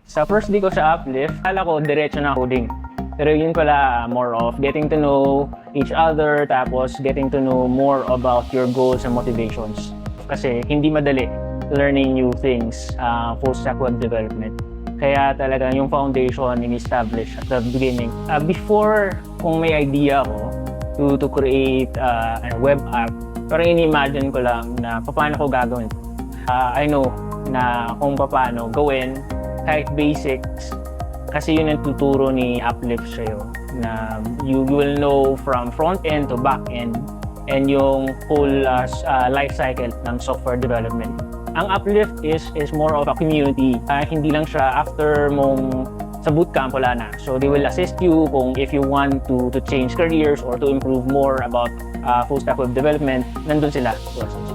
Sa first day ko sa Uplift, kala ko diretso na coding. Pero yun pala, more of getting to know each other, tapos getting to know more about your goals and motivations. Kasi hindi madali learning new things post-stack web development. Kaya talaga yung foundation in-establish at the beginning. Before, kung may idea ako to create a web app, pero ini-imagine ko lang na paano ko gagawin. I know na kung paano gawin, kahit basics, kasi yun ang tuturo ni Uplift sa'yo na you will know from front end to back end and yung whole life cycle ng software development. Ang Uplift is more of a community. Hindi lang siya after mong sa bootcamp, wala na. So they will assist you kung if you want to change careers or to improve more about full stack web development, nandun sila to assist.